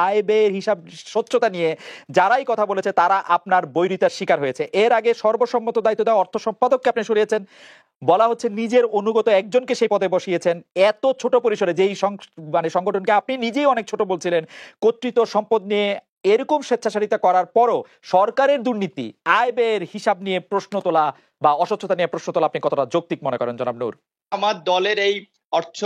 আয় ব্যয়ের হিসাব স্বচ্ছতা নিয়ে যারাই কথা বলেছে তারা আপনার বৈরিতার শিকার হয়েছে। এর আগে সর্বসম্মত দায়িত্ব দেওয়া অর্থ সম্পাদককে আপনি সরিয়েছেন, বলা হচ্ছে নিজের অনুগত একজনকে সেই পদে বসিয়েছেন। এত ছোট পরিসরে যেই মানে সংগঠনকে আপনি নিজেই অনেক ছোট বলছিলেন, কর্তৃত্ব সম্পদ নিয়ে এরকম স্বেচ্ছাচারিতা করার পরও সরকারের দুর্নীতি, আয় ব্যয়ের হিসাব নিয়ে প্রশ্ন তোলা বা অস্বচ্ছতা নিয়ে প্রশ্ন তোলা আপনি কতটা যৌক্তিক মনে করেন জনাব নূর? আমার দলের এই অর্থ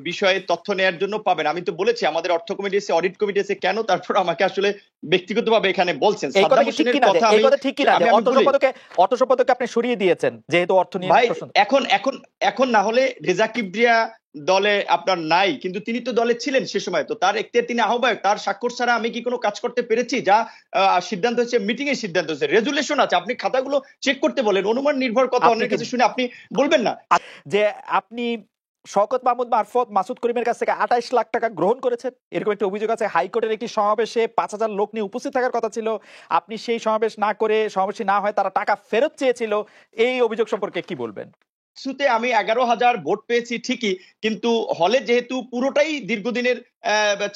বিষয়ে তথ্য নেওয়ার জন্য পাবেন। আমি তো বলেছি আমাদের অর্থ কমিটি এসে, অডিট কমিটি এসে, কেন তারপর আমাকে আসলে ব্যক্তিগতভাবে এখানে বলছেন অর্থ সম্পাদককে আপনি সরিয়ে দিয়েছেন যেহেতু অর্থ নিয়ে প্রশ্ন। এখন না হলে রেজা কিবরিয়া দলে আপনার নাই, কিন্তু তিনি তো দলে ছিলেন সে সময়, তো তার এখতিয়ার, তিনি আহ্বায়ক, তার স্বাক্ষর ছাড়া আমি কি কোনো কাজ করতে পেরেছি? যা সিদ্ধান্ত হচ্ছে, মিটিং এর সিদ্ধান্ত হচ্ছে, রেজুলেশন আছে, আপনি খাতাগুলো চেক করতে বলেন। অনুমান নির্ভর কথা অন্যের কাছে শুনে আপনি বলবেন না যে আপনি শওকত মাহমুদ মারফত মাসুদ করিমের কাছ থেকে 28 লাখ টাকা গ্রহণ করেছেন, এরকম একটা অভিযোগ আছে। হাইকোর্টের একটি সমাবেশে 5000 লোক নিয়ে উপস্থিত থাকার কথা ছিল, আপনি সেই সমাবেশ না করে, সমাবেশী না হয় তারা টাকা ফেরত চেয়েছিল, এই অভিযোগ সম্পর্কে কি বলবেন? ইস্যুতে আমি 11,000 ভোট পেয়েছি ঠিকই, কিন্তু হলে যেহেতু পুরোটাই দীর্ঘদিনের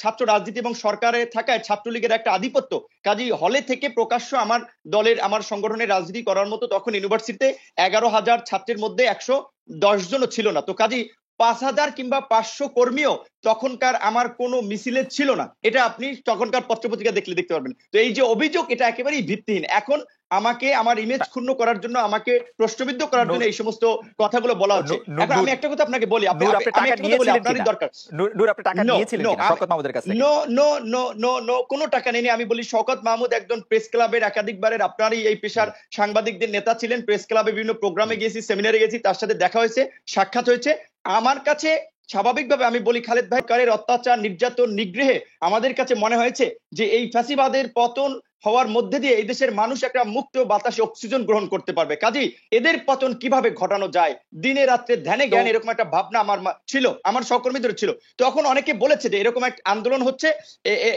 ছাত্র রাজনীতি এবং সরকারে থাকায় ছাত্রলীগের একটা আধিপত্য, কাজী হলে থেকে প্রকাশ্য আমার দলের, আমার সংগঠনের রাজনীতি করার মতো তখন ইউনিভার্সিটিতে 11,000 ছাত্রের মধ্যে 110 জনও ছিল না। তো কাজী 5,000 কিংবা 500 কর্মীও তখনকার আমার কোনো মিছিলে ছিল না। এটা আপনি তখনকার পত্রপত্রিকা দেখলে দেখতে পারবেন। তো এই যে অভিযোগ, এটা একেবারেই ভিত্তিহীন। এখন আমাকে আমার ইমেজ ক্ষুণ্ণ করার জন্য, আমাকে প্রশ্নবিদ্ধ করার জন্য এই সমস্ত কথাগুলো বলা হচ্ছে। এখন আমি একটা কথা আপনাকে বলি, আপনারই দরকার। কোনো টাকা নেই। আমি বলি, শওকত মাহমুদ একজন প্রেস ক্লাবের একাধিকবারের, আপনারই এই পেশার সাংবাদিকদের নেতা ছিলেন, প্রেস ক্লাবে বিভিন্ন প্রোগ্রামে গিয়েছি, সেমিনারে গেছি, তার সাথে দেখা হয়েছে, সাক্ষাৎ হয়েছে। আমার কাছে স্বাভাবিকভাবে আমি বলি, খালেদ ভাই কারের অত্যাচার, নির্যাতন, নিগ্রহে আমাদের কাছে মনে হয়েছে যে এই ফ্যাসিবাদের পতন হওয়ার মধ্যে দিয়ে এই দেশের মানুষ একটা মুক্ত বাতাসে অক্সিজেন গ্রহণ করতে পারবে। কাজেই এদের পতন কিভাবে ঘটানো যায়, দিনে রাত্রে ধ্যানে জ্ঞান, এরকম একটা ভাবনা আমার ছিল, আমার সহকর্মীদের ছিল। তখন অনেকে বলেছে যে এরকম একটা আন্দোলন হচ্ছে,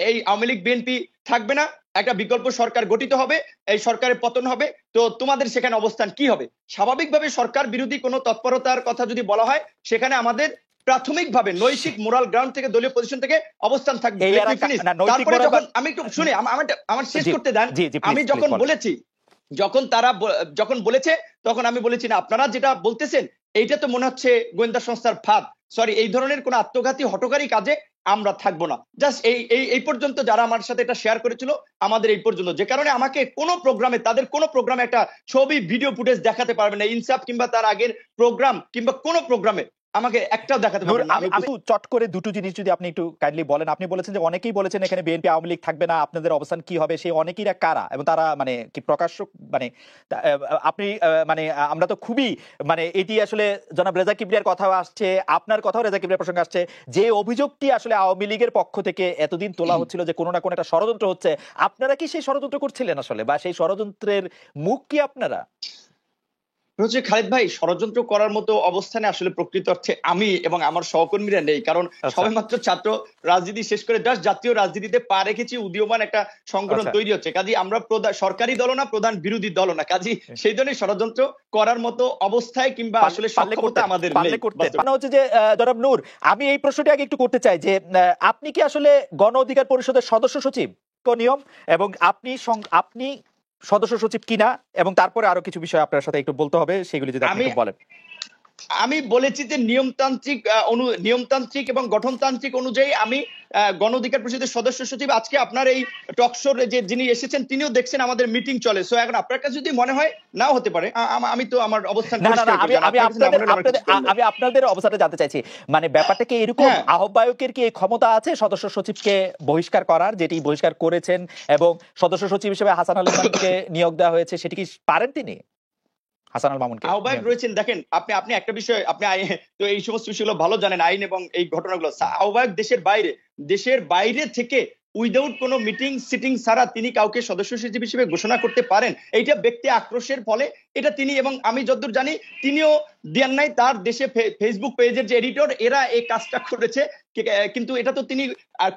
এই আওয়ামী লীগ বিএনপি থাকবে না, একটা বিকল্প সরকার গঠিত হবে, এই সরকারের পতন হবে, তো তোমাদের সেখানে অবস্থান কি হবে? স্বাভাবিকভাবে সরকার বিরোধী কোনো তৎপরতার কথা যদি বলা হয়, সেখানে আমাদের প্রাথমিকভাবে নৈতিক মোরাল গ্রাউন্ড থেকে, দলীয় পজিশন থেকে অবস্থান থাকবে। তারপরে যখন আমি একটু শুনি, আমার শেষ করতে দেন। আমি যখন বলেছি, যখন বলেছে, তখন আমি বলেছি না, আপনারা যেটা বলতেছেন এইটা তো মনে হচ্ছে গোয়েন্দা সংস্থার ফাঁদ, সরি, এই ধরনের কোন আত্মঘাতী হঠকারী কাজে আমরা থাকবো না। জাস্ট এই পর্যন্ত যারা আমার সাথে এটা শেয়ার করেছিল, আমাদের এই পর্যন্ত, যে কারণে আমাকে কোনো প্রোগ্রামে, তাদের কোনো প্রোগ্রামে একটা ছবি, ভিডিও ফুটেজ দেখাতে পারবে না, ইনসাফ কিংবা তার আগের প্রোগ্রাম কিংবা কোনো প্রোগ্রামে আমাকে একটাও দেখাতে পারবেন না। আমি চট করে দুটো জিনিস যদি আপনি একটু কাইন্ডলি বলেন। আপনি বলেছেন যে অনেকেই বলেছেন এখানে বিএনপি আওয়ামী লীগ থাকবে না, আপনাদের অবস্থান কি হবে, সেই অনেকেইরা কারা এবং তারা মানে কি প্রকাশ্য, মানে আপনি মানে আমরা তো খুবই মানে এটি আসলে জনাব রেজা কিবরিয়ার কথাও আসছে, আপনার কথাও রেজা কিবরিয়ার প্রসঙ্গে আসছে, যে অভিযোগটি আসলে আওয়ামী লীগের পক্ষ থেকে এতদিন তোলা হচ্ছিল যে কোনো না কোনো একটা ষড়যন্ত্র হচ্ছে, আপনারা কি সেই ষড়যন্ত্র করছিলেন আসলে, বা সেই ষড়যন্ত্রের মুখ কি আপনারা? খালেদ ভাই, ষড়যন্ত্র করার মতো অবস্থানে আসলে প্রকৃত অর্থে আমি এবং আমার সহকর্মীরা নেই, কারণ সবেমাত্র ছাত্র রাজনীতি শেষ করে জাস্ট জাতীয় রাজনীতিতে পা রেখেছি, উদীয়মান একটা সংগঠন তৈরি হচ্ছে। কাজী আমরা সরকারি দল না, প্রধান বিরোধী দল না, কাজী সেই ধরনের ষড়যন্ত্র করার মতো অবস্থায় কিংবা আসলে সক্ষমতা আমাদের নেই। মানে হচ্ছে যে জনাব নূর, আমি এই প্রশ্নটি আগে একটু করতে চাই যে আপনি কি আসলে গণ অধিকার পরিষদের সদস্য সচিব নিয়ম, এবং আপনি সদস্য সচিব কিনা, এবং তারপরে আরো কিছু বিষয় আপনার সাথে একটু বলতে হবে, সেগুলি যদি আপনি বলেন। আমি বলেছি যে নিয়মতান্ত্রিক এবং গঠনতান্ত্রিক অনুযায়ী আমি গণ অধিকার পরিষদের সদস্য সচিব। আজকে আপনার এই টকশোর যে যিনি এসেছেন, তিনিও দেখছেন আমাদের মিটিং চলে। সো এখন আপনার কাছে যদি মনে হয়, নাও হতে পারে, আমি তো আমার অবস্থান, আমি আপনাদের অবস্থাটা জানতে চাইছি। মানে ব্যাপারটা কি এরকম, আহ্বায়কের কি এই ক্ষমতা আছে সদস্য সচিবকে বহিষ্কার করার, যেটি বহিষ্কার করেছেন, এবং সদস্য সচিব হিসেবে হাসান আল মামুনকে নিয়োগ দেওয়া হয়েছে, সেটি কি পারেন তিনি? আহ্বায়ক রয়েছেন, দেখেন আপনি একটা বিষয়, আপনি তো এই সমস্ত বিষয়গুলো ভালো জানেন, আইন এবং এই ঘটনাগুলো। আহ্বায়ক দেশের বাইরে থেকে উইদাউট কোনো মিটিং সিটিং ছাড়া তিনি কাউকে সদস্য সচিব হিসেবে ঘোষণা করতে পারেন। এইটা ব্যক্তি আক্রোশের ফলে এটা তিনি, এবং আমি যতদূর জানি তিনিও দেন নাই। তার দেশে ফেসবুক পেজের যে এডিটর, এরা এই কাজটা করেছে, কিন্তু এটা তো তিনি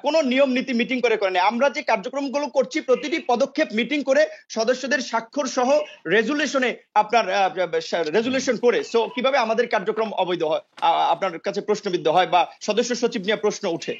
কোনো নিয়ম নীতি মিটিং করে করেন। আমরা যে কার্যক্রমগুলো করছি, প্রতিটি পদক্ষেপ মিটিং করে সদস্যদের স্বাক্ষর সহ রেজুলেশন করে, সো কিভাবে আমাদের কার্যক্রম অবৈধ হয়, আপনার কাছে প্রশ্নবিদ্ধ হয় বা সদস্য সচিব নিয়ে প্রশ্ন উঠে?